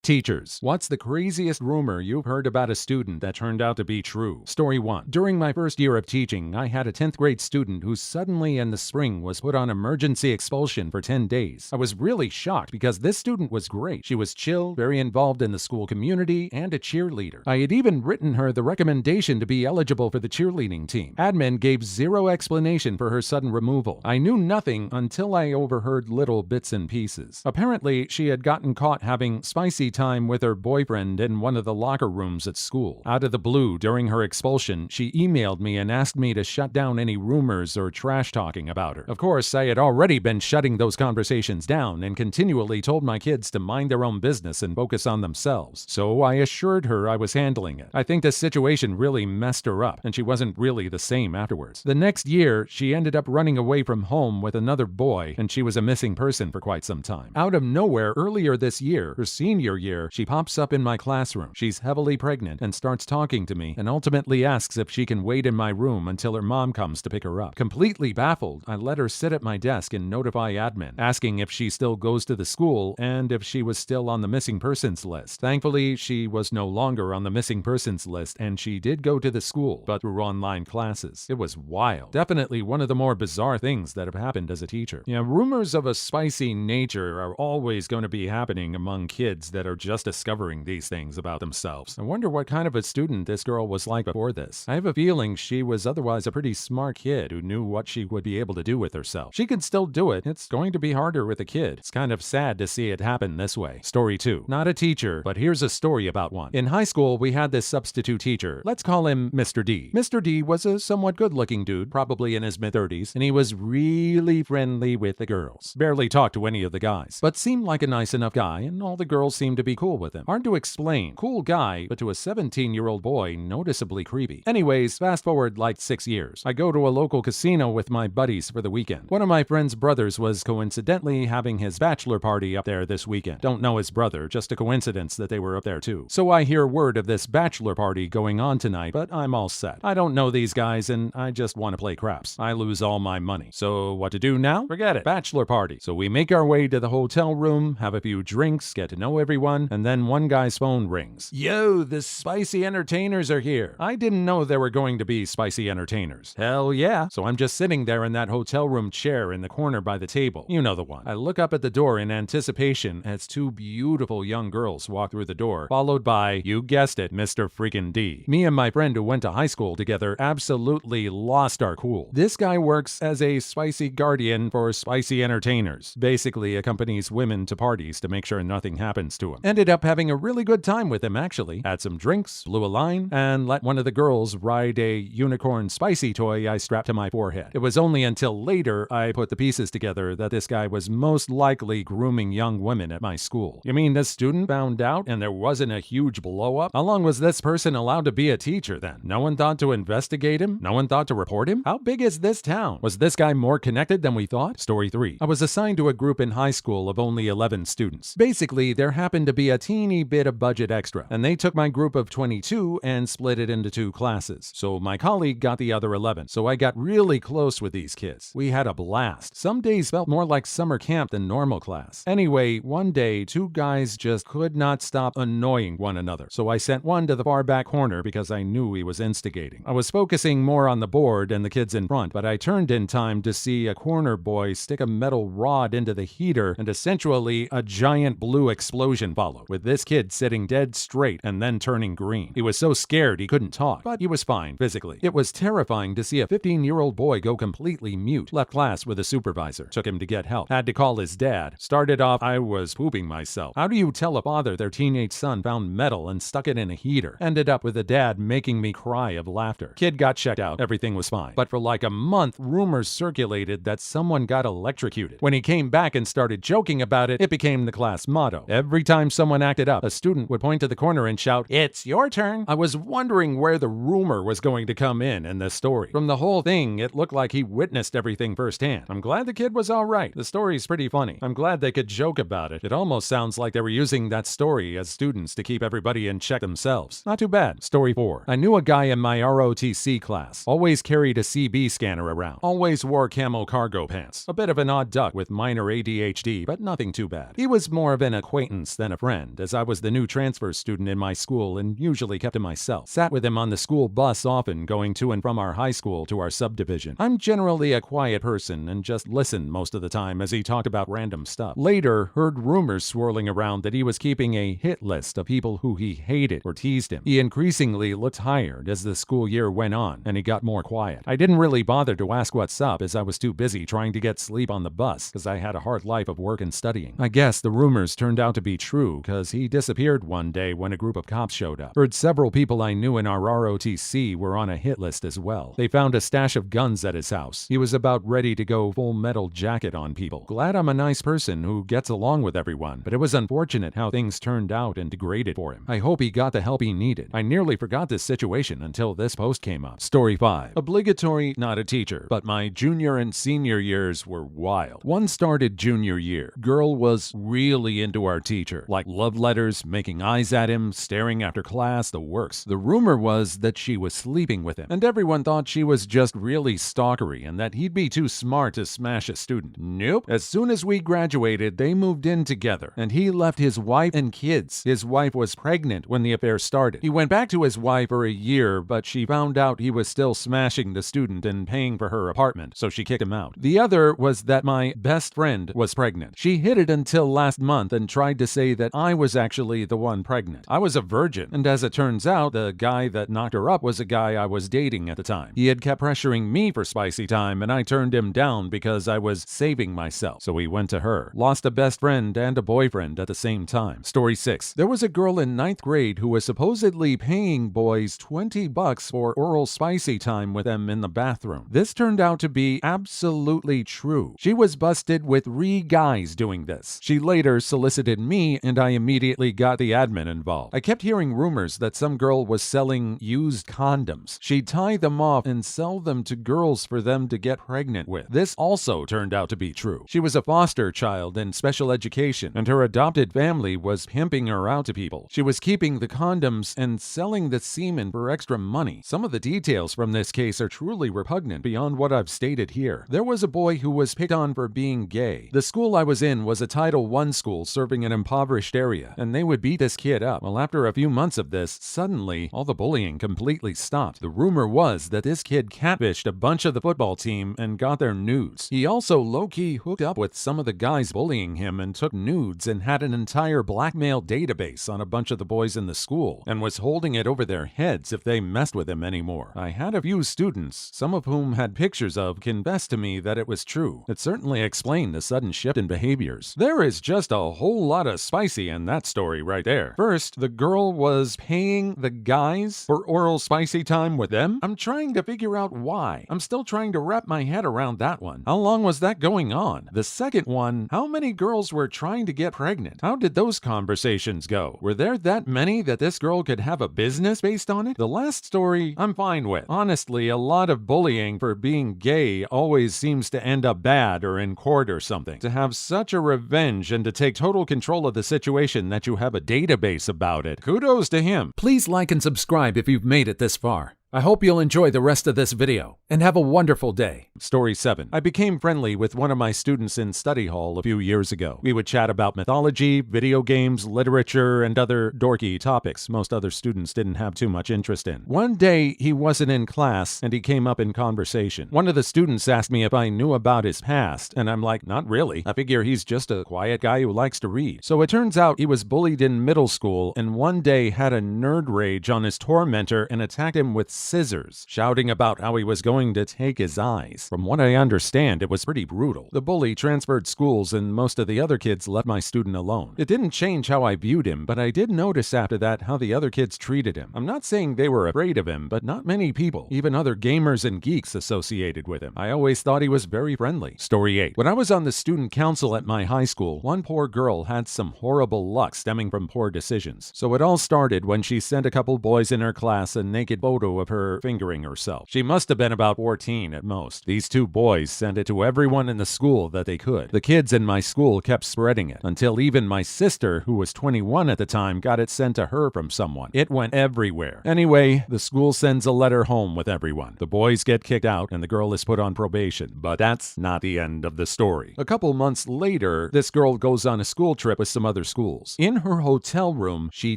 Teachers. What's the craziest rumor you've heard about a student that turned out to be true? Story 1. During my first year of teaching, I had a 10th grade student who suddenly in the spring was put on emergency expulsion for 10 days. I was really shocked because this student was great. She was chill, very involved in the school community, and a cheerleader. I had even written her the recommendation to be eligible for the cheerleading team. Admin gave zero explanation for her sudden removal. I knew nothing until I overheard little bits and pieces. Apparently, she had gotten caught having spicy time with her boyfriend in one of the locker rooms at school. Out of the blue, during her expulsion, she emailed me and asked me to shut down any rumors or trash talking about her. Of course, I had already been shutting those conversations down and continually told my kids to mind their own business and focus on themselves. So I assured her I was handling it. I think this situation really messed her up, and she wasn't really the same afterwards. The next year, she ended up running away from home with another boy, and she was a missing person for quite some time. Out of nowhere, earlier this year, her senior year, she pops up in my classroom. She's heavily pregnant and starts talking to me and ultimately asks if she can wait in my room until her mom comes to pick her up. Completely baffled, I let her sit at my desk and notify admin, asking if she still goes to the school and if she was still on the missing persons list. Thankfully, she was no longer on the missing persons list and she did go to the school, but through online classes. It was wild. Definitely one of the more bizarre things that have happened as a teacher. Rumors of a spicy nature are always going to be happening among kids that are just discovering these things about themselves. I wonder what kind of a student this girl was like before this. I have a feeling she was otherwise a pretty smart kid who knew what she would be able to do with herself. She could still do it. It's going to be harder with a kid. It's kind of sad to see it happen this way. Story 2. Not a teacher, but here's a story about one. In high school, we had this substitute teacher. Let's call him Mr. D. Mr. D was a somewhat good-looking dude, probably in his mid-30s, and he was really friendly with the girls. Barely talked to any of the guys, but seemed like a nice enough guy, and all the girls seemed to be cool with him. Hard to explain. Cool guy, but to a 17-year-old boy, noticeably creepy. Anyways, fast forward like 6 years. I go to a local casino with my buddies for the weekend. One of my friend's brothers was coincidentally having his bachelor party up there this weekend. Don't know his brother, just a coincidence that they were up there too. So I hear word of this bachelor party going on tonight, but I'm all set. I don't know these guys and I just want to play craps. I lose all my money. So what to do now? Forget it. Bachelor party. So we make our way to the hotel room, have a few drinks, get to know everyone, and then one guy's phone rings. Yo, the spicy entertainers are here. I didn't know there were going to be spicy entertainers. Hell yeah. So I'm just sitting there in that hotel room chair in the corner by the table. You know the one. I look up at the door in anticipation as two beautiful young girls walk through the door, followed by, you guessed it, Mr. freaking D. Me and my friend who went to high school together absolutely lost our cool. This guy works as a spicy guardian for spicy entertainers. Basically accompanies women to parties to make sure nothing happens to him. Ended up having a really good time with him actually. Had some drinks, blew a line, and let one of the girls ride a unicorn spicy toy I strapped to my forehead. It was only until later I put the pieces together that this guy was most likely grooming young women at my school. You mean this student found out and there wasn't a huge blow up? How long was this person allowed to be a teacher then? No one thought to investigate him? No one thought to report him? How big is this town? Was this guy more connected than we thought? Story 3. I was assigned to a group in high school of only 11 students. Basically, there happened to be a teeny bit of budget extra, and they took my group of 22 and split it into 2 classes. So my colleague got the other 11, so I got really close with these kids. We had a blast. Some days felt more like summer camp than normal class. Anyway, one day, 2 guys just could not stop annoying one another, so I sent one to the far back corner because I knew he was instigating. I was focusing more on the board and the kids in front, but I turned in time to see a corner boy stick a metal rod into the heater and essentially a giant blue explosion followed, with this kid sitting dead straight and then turning green. He was so scared he couldn't talk, but he was fine physically. It was terrifying to see a 15-year-old boy go completely mute. Left class with a supervisor. Took him to get help. Had to call his dad. Started off, I was pooping myself. How do you tell a father their teenage son found metal and stuck it in a heater? Ended up with the dad making me cry of laughter. Kid got checked out. Everything was fine. But for like a month, rumors circulated that someone got electrocuted. When he came back and started joking about it, it became the class motto. Every time someone acted up, a student would point to the corner and shout, "It's your turn." I was wondering where the rumor was going to come in this story. From the whole thing, it looked like he witnessed everything firsthand. I'm glad the kid was alright. The story's pretty funny. I'm glad they could joke about it. It almost sounds like they were using that story as students to keep everybody in check themselves. Not too bad. Story 4. I knew a guy in my ROTC class. Always carried a CB scanner around. Always wore camo cargo pants. A bit of an odd duck with minor ADHD, but nothing too bad. He was more of an acquaintance than a a friend, as I was the new transfer student in my school and usually kept to myself. Sat with him on the school bus often, going to and from our high school to our subdivision. I'm generally a quiet person and just listened most of the time as he talked about random stuff. Later, heard rumors swirling around that he was keeping a hit list of people who he hated or teased him. He increasingly looked tired as the school year went on, and he got more quiet. I didn't really bother to ask what's up, as I was too busy trying to get sleep on the bus, because I had a hard life of work and studying. I guess the rumors turned out to be true, because he disappeared one day when a group of cops showed up. Heard several people I knew in our ROTC were on a hit list as well. They found a stash of guns at his house. He was about ready to go full metal jacket on people. Glad I'm a nice person who gets along with everyone, but it was unfortunate how things turned out and degraded for him. I hope he got the help he needed. I nearly forgot this situation until this post came up. Story 5. Obligatory, not a teacher, but my junior and senior years were wild. One started junior year. Girl was really into our teacher, like love letters, making eyes at him, staring after class, the works. The rumor was that she was sleeping with him, and everyone thought she was just really stalkery and that he'd be too smart to smash a student. Nope. As soon as we graduated, they moved in together, and he left his wife and kids. His wife was pregnant when the affair started. He went back to his wife for a year, but she found out he was still smashing the student and paying for her apartment, so she kicked him out. The other was that my best friend was pregnant. She hid it until last month and tried to say that I was actually the one pregnant. I was a virgin, and as it turns out, the guy that knocked her up was a guy I was dating at the time. He had kept pressuring me for spicy time, and I turned him down because I was saving myself, so he went to her. Lost a best friend and a boyfriend at the same time. Story 6. There was a girl in 9th grade who was supposedly paying boys $20 for oral spicy time with them in the bathroom. This turned out to be absolutely true. She was busted with 3 guys doing this. She later solicited me, and I immediately got the admin involved. I kept hearing rumors that some girl was selling used condoms. She'd tie them off and sell them to girls for them to get pregnant with. This also turned out to be true. She was a foster child in special education, and her adopted family was pimping her out to people. She was keeping the condoms and selling the semen for extra money. Some of the details from this case are truly repugnant beyond what I've stated here. There was a boy who was picked on for being gay. The school I was in was a Title I school serving an impoverished area, and they would beat this kid up. Well, after a few months of this, suddenly, all the bullying completely stopped. The rumor was that this kid catfished a bunch of the football team and got their nudes. He also low-key hooked up with some of the guys bullying him and took nudes and had an entire blackmail database on a bunch of the boys in the school and was holding it over their heads if they messed with him anymore. I had a few students, some of whom had pictures of, confess to me that it was true. It certainly explained the sudden shift in behaviors. There is just a whole lot of spicy in that story right there. First, the girl was paying the guys for oral spicy time with them? I'm trying to figure out why. I'm still trying to wrap my head around that one. How long was that going on? The second one, how many girls were trying to get pregnant? How did those conversations go? Were there that many that this girl could have a business based on it? The last story, I'm fine with. Honestly, a lot of bullying for being gay always seems to end up bad or in court or something. To have such a revenge and to take total control of the situation that you have a database about it, kudos to him. Please like and subscribe if you've made it this far. I hope you'll enjoy the rest of this video, and have a wonderful day. Story 7. I became friendly with one of my students in study hall a few years ago. We would chat about mythology, video games, literature, and other dorky topics most other students didn't have too much interest in. One day, he wasn't in class, and he came up in conversation. One of the students asked me if I knew about his past, and I'm like, not really. I figure he's just a quiet guy who likes to read. So it turns out he was bullied in middle school, and one day had a nerd rage on his tormentor and attacked him with scissors, shouting about how he was going to take his eyes. From what I understand, it was pretty brutal. The bully transferred schools, and most of the other kids left my student alone. It didn't change how I viewed him, but I did notice after that how the other kids treated him. I'm not saying they were afraid of him, but not many people, even other gamers and geeks, associated with him. I always thought he was very friendly. Story 8. When I was on the student council at my high school, one poor girl had some horrible luck stemming from poor decisions. So it all started when she sent a couple boys in her class a naked photo of of her fingering herself. She must have been about 14 at most. These two boys sent it to everyone in the school that they could. The kids in my school kept spreading it, until even my sister, who was 21 at the time, got it sent to her from someone. It went everywhere. Anyway, the school sends a letter home with everyone. The boys get kicked out, and the girl is put on probation. But that's not the end of the story. A couple months later, this girl goes on a school trip with some other schools. In her hotel room, she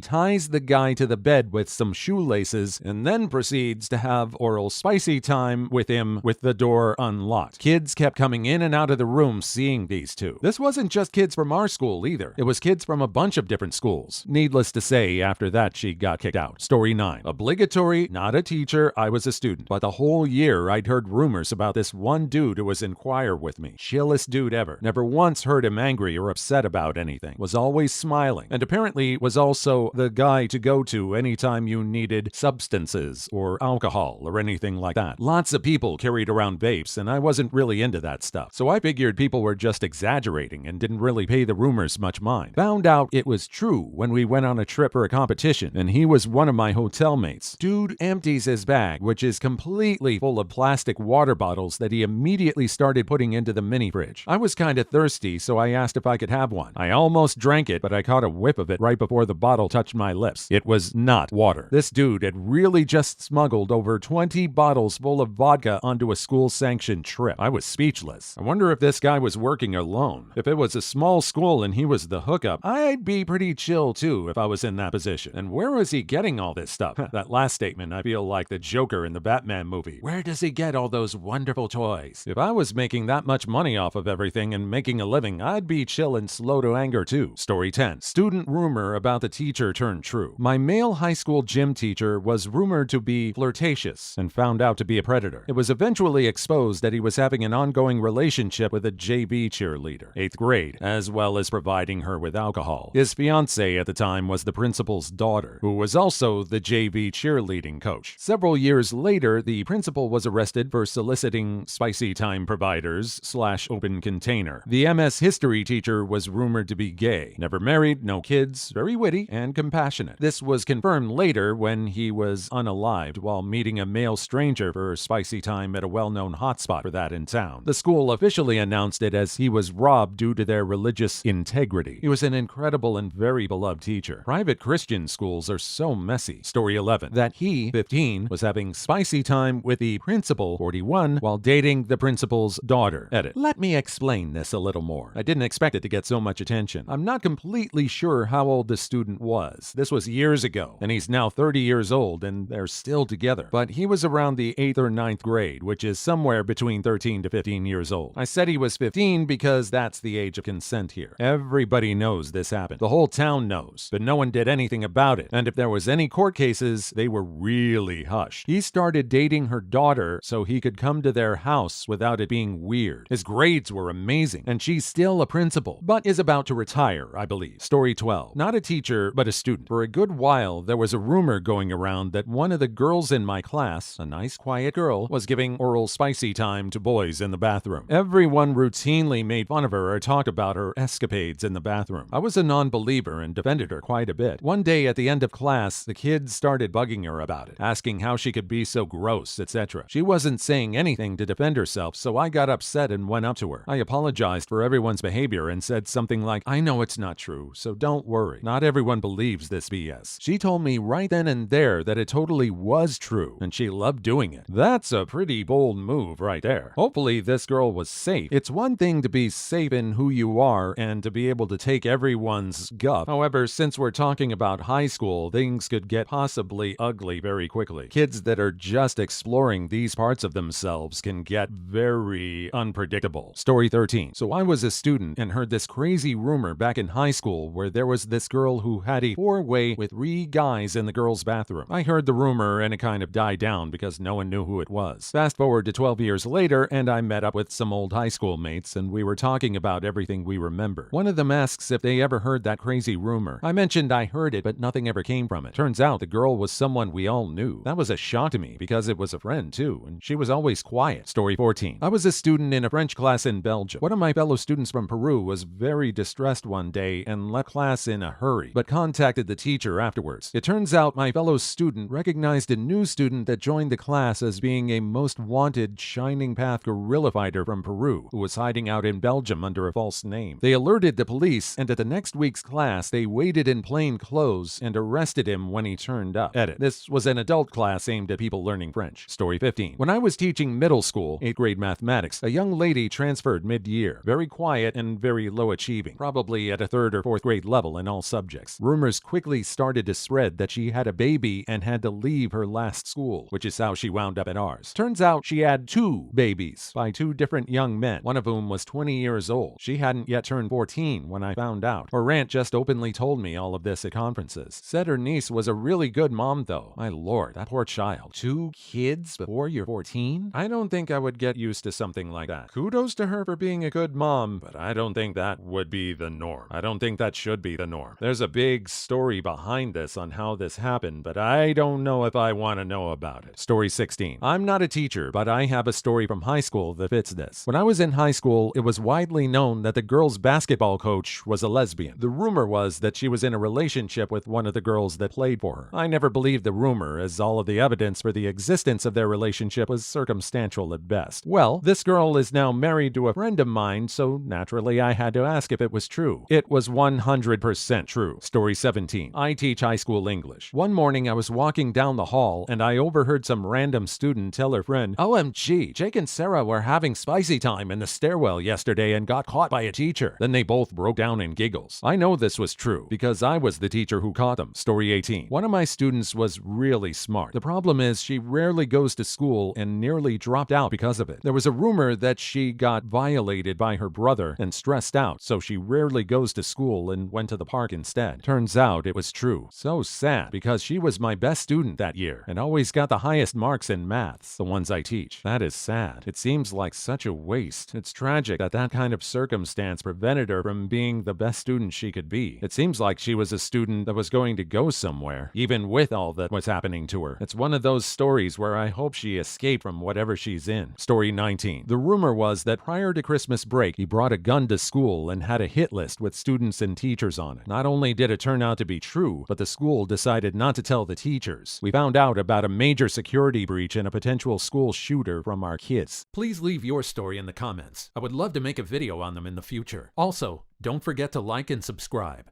ties the guy to the bed with some shoelaces and then proceeds to have oral spicy time with him with the door unlocked. Kids kept coming in and out of the room seeing these two. This wasn't just kids from our school either. It was kids from a bunch of different schools. Needless to say, after that, she got kicked out. Story 9. Obligatory, not a teacher, I was a student. But the whole year, I'd heard rumors about this one dude who was in choir with me. Chillest dude ever. Never once heard him angry or upset about anything. Was always smiling. And apparently was also the guy to go to anytime you needed substances or alcohol or anything like that. Lots of people carried around vapes, and I wasn't really into that stuff. So I figured people were just exaggerating and didn't really pay the rumors much mind. Found out it was true when we went on a trip for a competition, and he was one of my hotel mates. Dude empties his bag, which is completely full of plastic water bottles that he immediately started putting into the mini fridge. I was kind of thirsty, so I asked if I could have one. I almost drank it, but I caught a whiff of it right before the bottle touched my lips. It was not water. This dude had really just smuggled over 20 bottles full of vodka onto a school-sanctioned trip. I was speechless. I wonder if this guy was working alone. If it was a small school and he was the hookup, I'd be pretty chill too if I was in that position. And where was he getting all this stuff? That last statement, I feel like the Joker in the Batman movie. Where does he get all those wonderful toys? If I was making that much money off of everything and making a living, I'd be chill and slow to anger too. Story 10. Student rumor about the teacher turned true. My male high school gym teacher was rumored to be flirtatious and found out to be a predator. It was eventually exposed that he was having an ongoing relationship with a JV cheerleader, 8th grade, as well as providing her with alcohol. His fiancée at the time was the principal's daughter, who was also the JV cheerleading coach. Several years later, the principal was arrested for soliciting spicy time providers / open container. The MS history teacher was rumored to be gay, never married, no kids, very witty and compassionate. This was confirmed later when he was unalived while meeting a male stranger for spicy time at a well-known hotspot for that in town. The school officially announced it as he was robbed due to their religious integrity. He was an incredible and very beloved teacher. Private Christian schools are so messy. Story 11. That he, 15, was having spicy time with the principal, 41, while dating the principal's daughter. Edit. Let me explain this a little more. I didn't expect it to get so much attention. I'm not completely sure how old the student was. This was years ago, and he's now 30 years old, and they're still together. But he was around the 8th or 9th grade, which is somewhere between 13 to 15 years old. I said he was 15 because that's the age of consent here. Everybody knows this happened. The whole town knows, but no one did anything about it. And if there was any court cases, they were really hushed. He started dating her daughter so he could come to their house without it being weird. His grades were amazing, and she's still a principal, but is about to retire, I believe. Story 12. Not a teacher, but a student. For a good while, there was a rumor going around that one of the girls in my class, a nice quiet girl, was giving oral spicy time to boys in the bathroom. Everyone routinely made fun of her or talked about her escapades in the bathroom. I was a non-believer and defended her quite a bit. One day at the end of class, the kids started bugging her about it, asking how she could be so gross, etc. She wasn't saying anything to defend herself, so I got upset and went up to her. I apologized for everyone's behavior and said something like, I know it's not true, so don't worry. Not everyone believes this BS. She told me right then and there that it totally was true, and she loved doing it. That's a pretty bold move right there. Hopefully this girl was safe. It's one thing to be safe in who you are and to be able to take everyone's guff. However, since we're talking about high school, things could get possibly ugly very quickly. Kids that are just exploring these parts of themselves can get very unpredictable. Story 13. So I was a student and heard this crazy rumor back in high school where there was this girl who had a 4-way with 3 guys in the girls' bathroom. I heard the rumor and it kind of died down because no one knew who it was. Fast forward to 12 years later and I met up with some old high school mates and we were talking about everything we remember. One of them asks if they ever heard that crazy rumor. I mentioned I heard it, but nothing ever came from it. Turns out the girl was someone we all knew. That was a shock to me because it was a friend too, and she was always quiet. Story 14. I was a student in a French class in Belgium. One of my fellow students from Peru was very distressed one day and left class in a hurry, but contacted the teacher afterwards. It turns out my fellow student recognized a new student that joined the class as being a most wanted Shining Path guerrilla fighter from Peru who was hiding out in Belgium under a false name. They alerted the police, and at the next week's class, they waited in plain clothes and arrested him when he turned up. Edit. This was an adult class aimed at people learning French. Story 15. When I was teaching middle school, 8th grade mathematics, a young lady transferred mid-year. Very quiet and very low achieving, probably at a 3rd or 4th grade level in all subjects. Rumors quickly started to spread that she had a baby and had to leave her last school, which is how she wound up at ours. Turns out she had 2 babies by 2 different young men, one of whom was 20 years old. She hadn't yet turned 14 when I found out. Her aunt just openly told me all of this at conferences. Said her niece was a really good mom though. My lord, that poor child. 2 kids before you're 14? I don't think I would get used to something like that. Kudos to her for being a good mom, but I don't think that would be the norm. I don't think that should be the norm. There's a big story behind this on how this happened, but I don't know if I want to know about it. Story 16. I'm not a teacher, but I have a story from high school that fits this. When I was in high school, it was widely known that the girls' basketball coach was a lesbian. The rumor was that she was in a relationship with one of the girls that played for her. I never believed the rumor, as all of the evidence for the existence of their relationship was circumstantial at best. Well, this girl is now married to a friend of mine, so naturally I had to ask if it was true. It was 100% true. Story 17. I teach high school English. One morning I was walking down the hall and I overheard some random student tell her friend, "OMG, Jake and Sarah were having spicy time in the stairwell yesterday and got caught by a teacher." Then they both broke down in giggles. I know this was true because I was the teacher who caught them. Story 18. One of my students was really smart. The problem is she rarely goes to school and nearly dropped out because of it. There was a rumor that she got violated by her brother and stressed out, so she rarely goes to school and went to the park instead. Turns out it was true. So sad, because she was my best student that year and always got the highest marks in maths, the ones I teach. That is sad. It seems like such a waste. It's tragic that that kind of circumstance prevented her from being the best student she could be. It seems like she was a student that was going to go somewhere, even with all that was happening to her. It's one of those stories where I hope she escaped from whatever she's in. Story 19. The rumor was that prior to Christmas break, he brought a gun to school and had a hit list with students and teachers on it. Not only did it turn out to be true, but the school decided not to tell the teachers. We found out about a major security breach and a potential school shooter from our kids. Please leave your story in the comments. I would love to make a video on them in the future. Also, don't forget to like and subscribe.